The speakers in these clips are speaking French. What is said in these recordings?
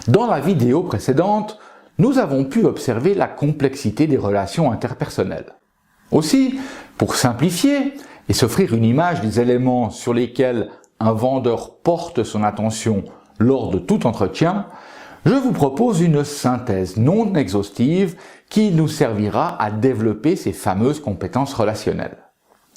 Dans la vidéo précédente, nous avons pu observer la complexité des relations interpersonnelles. Aussi, pour simplifier et s'offrir une image des éléments sur lesquels un vendeur porte son attention lors de tout entretien, je vous propose une synthèse non exhaustive qui nous servira à développer ces fameuses compétences relationnelles.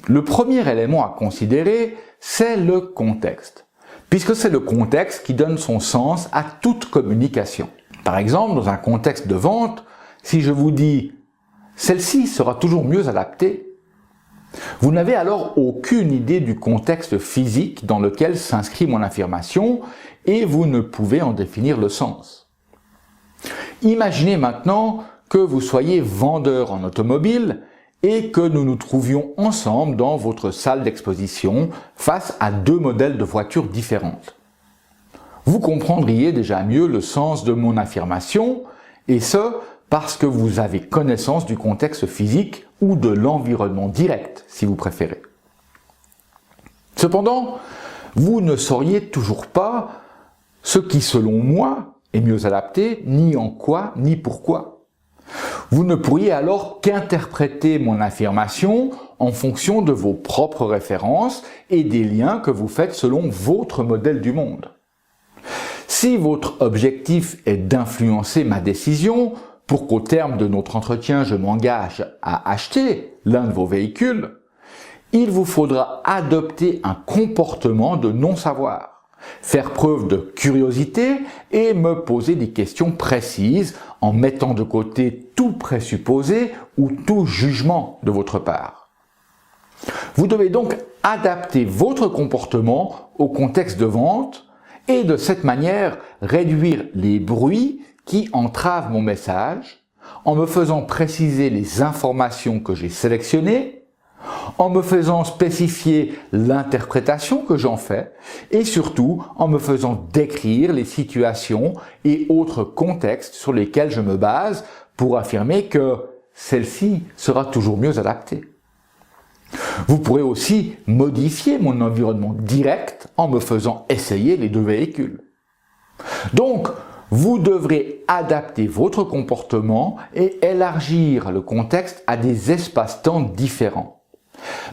Le premier élément à considérer, c'est le contexte, puisque c'est le contexte qui donne son sens à toute communication. Par exemple, dans un contexte de vente, si je vous dis « celle-ci sera toujours mieux adaptée », vous n'avez alors aucune idée du contexte physique dans lequel s'inscrit mon affirmation et vous ne pouvez en définir le sens. Imaginez maintenant que vous soyez vendeur en automobile et que nous nous trouvions ensemble dans votre salle d'exposition face à deux modèles de voitures différentes. Vous comprendriez déjà mieux le sens de mon affirmation, et ce, parce que vous avez connaissance du contexte physique ou de l'environnement direct, si vous préférez. Cependant, vous ne sauriez toujours pas ce qui, selon moi, est mieux adapté, ni en quoi, ni pourquoi. Vous ne pourriez alors qu'interpréter mon affirmation en fonction de vos propres références et des liens que vous faites selon votre modèle du monde. Si votre objectif est d'influencer ma décision pour qu'au terme de notre entretien, je m'engage à acheter l'un de vos véhicules, il vous faudra adopter un comportement de non-savoir, faire preuve de curiosité et me poser des questions précises en mettant de côté tout présupposé ou tout jugement de votre part. Vous devez donc adapter votre comportement au contexte de vente et de cette manière réduire les bruits qui entravent mon message en me faisant préciser les informations que j'ai sélectionnées, en me faisant spécifier l'interprétation que j'en fais et surtout en me faisant décrire les situations et autres contextes sur lesquels je me base pour affirmer que celle-ci sera toujours mieux adaptée. Vous pourrez aussi modifier mon environnement direct en me faisant essayer les deux véhicules. Donc, vous devrez adapter votre comportement et élargir le contexte à des espaces-temps différents.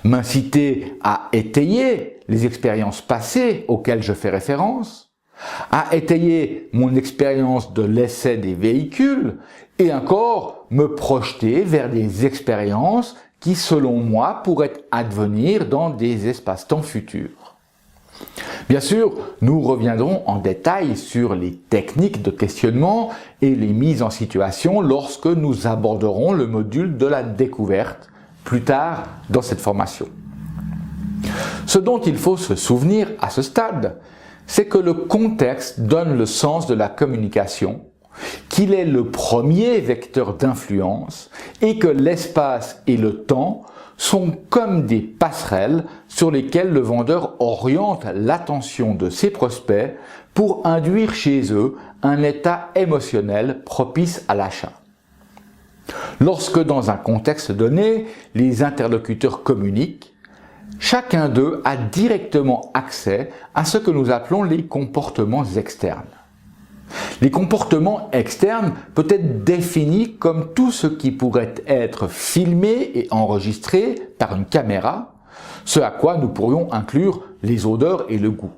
M'inciter à étayer les expériences passées auxquelles je fais référence, à étayer mon expérience de l'essai des véhicules et encore me projeter vers des expériences qui, selon moi, pourraient advenir dans des espaces-temps futurs. Bien sûr, nous reviendrons en détail sur les techniques de questionnement et les mises en situation lorsque nous aborderons le module de la découverte plus tard dans cette formation. Ce dont il faut se souvenir à ce stade, c'est que le contexte donne le sens de la communication, qu'il est le premier vecteur d'influence et que l'espace et le temps sont comme des passerelles sur lesquelles le vendeur oriente l'attention de ses prospects pour induire chez eux un état émotionnel propice à l'achat. Lorsque dans un contexte donné, les interlocuteurs communiquent, chacun d'eux a directement accès à ce que nous appelons les comportements externes. Les comportements externes peuvent être définis comme tout ce qui pourrait être filmé et enregistré par une caméra, ce à quoi nous pourrions inclure les odeurs et le goût.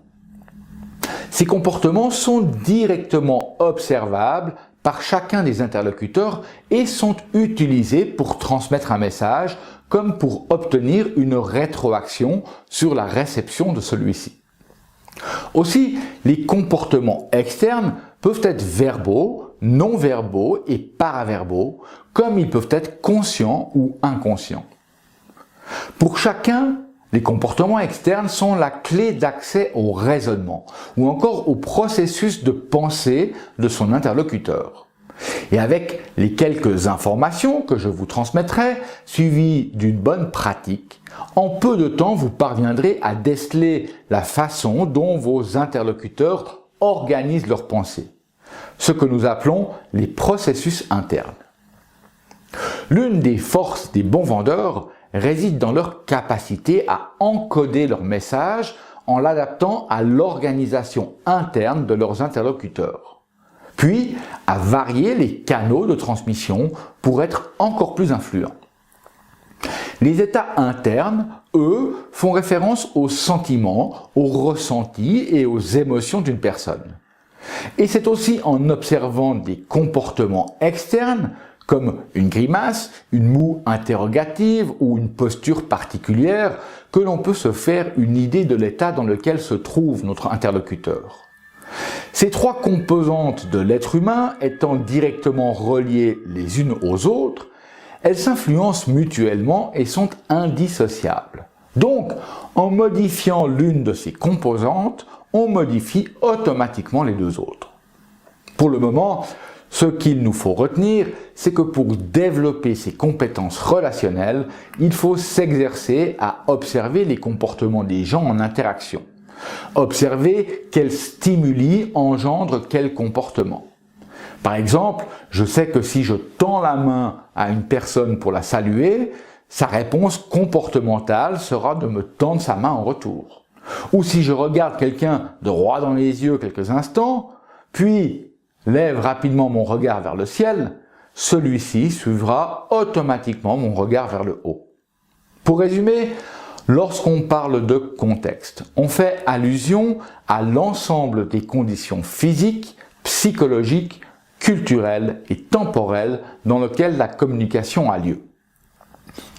Ces comportements sont directement observables par chacun des interlocuteurs et sont utilisés pour transmettre un message comme pour obtenir une rétroaction sur la réception de celui-ci. Aussi, les comportements externes peuvent être verbaux, non-verbaux et paraverbaux, comme ils peuvent être conscients ou inconscients. Pour chacun, les comportements externes sont la clé d'accès au raisonnement ou encore au processus de pensée de son interlocuteur. Et avec les quelques informations que je vous transmettrai, suivies d'une bonne pratique, en peu de temps vous parviendrez à déceler la façon dont vos interlocuteurs organisent leurs pensées, ce que nous appelons les processus internes. L'une des forces des bons vendeurs réside dans leur capacité à encoder leur message en l'adaptant à l'organisation interne de leurs interlocuteurs. puis à varier les canaux de transmission pour être encore plus influents. Les états internes, eux, font référence aux sentiments, aux ressentis et aux émotions d'une personne. Et c'est aussi en observant des comportements externes, comme une grimace, une moue interrogative ou une posture particulière, que l'on peut se faire une idée de l'état dans lequel se trouve notre interlocuteur. Ces trois composantes de l'être humain étant directement reliées les unes aux autres, elles s'influencent mutuellement et sont indissociables. Donc, en modifiant l'une de ces composantes, on modifie automatiquement les deux autres. Pour le moment, ce qu'il nous faut retenir, c'est que pour développer ces compétences relationnelles, il faut s'exercer à observer les comportements des gens en interaction. Observer quels stimuli engendrent quel comportement. Par exemple, je sais que si je tends la main à une personne pour la saluer, sa réponse comportementale sera de me tendre sa main en retour. Ou si je regarde quelqu'un droit dans les yeux quelques instants, puis lève rapidement mon regard vers le ciel, celui-ci suivra automatiquement mon regard vers le haut. Pour résumer, lorsqu'on parle de contexte, on fait allusion à l'ensemble des conditions physiques, psychologiques, culturelles et temporelles dans lesquelles la communication a lieu.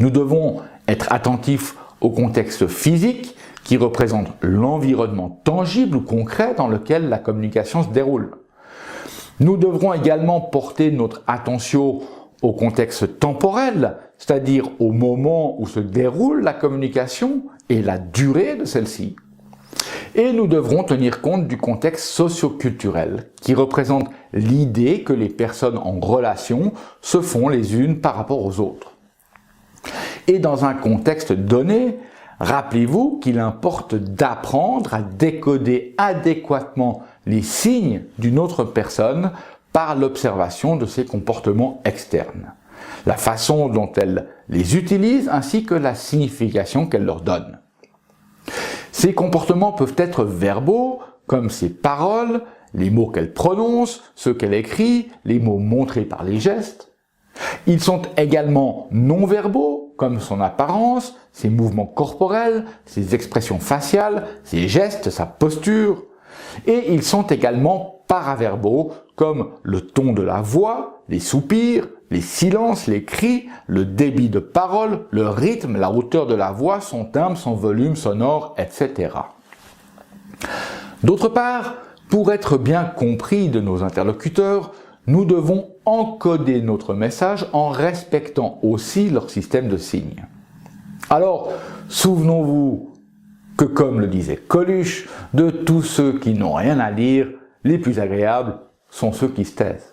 Nous devons être attentifs au contexte physique qui représente l'environnement tangible ou concret dans lequel la communication se déroule. Nous devrons également porter notre attention au contexte temporel, c'est-à-dire au moment où se déroule la communication et la durée de celle-ci. Et nous devrons tenir compte du contexte socio-culturel, qui représente l'idée que les personnes en relation se font les unes par rapport aux autres. Et dans un contexte donné, rappelez-vous qu'il importe d'apprendre à décoder adéquatement les signes d'une autre personne par l'observation de ses comportements externes, la façon dont elle les utilise ainsi que la signification qu'elle leur donne. Ces comportements peuvent être verbaux, comme ses paroles, les mots qu'elle prononce, ceux qu'elle écrit, les mots montrés par les gestes. Ils sont également non-verbaux, comme son apparence, ses mouvements corporels, ses expressions faciales, ses gestes, sa posture. Et ils sont également paraverbaux, comme le ton de la voix, les soupirs, les silences, les cris, le débit de parole, le rythme, la hauteur de la voix, son timbre, son volume sonore, etc. D'autre part, pour être bien compris de nos interlocuteurs, nous devons encoder notre message en respectant aussi leur système de signes. Alors, souvenons-vous que, comme le disait Coluche, de tous ceux qui n'ont rien à dire, les plus agréables sont ceux qui se taisent.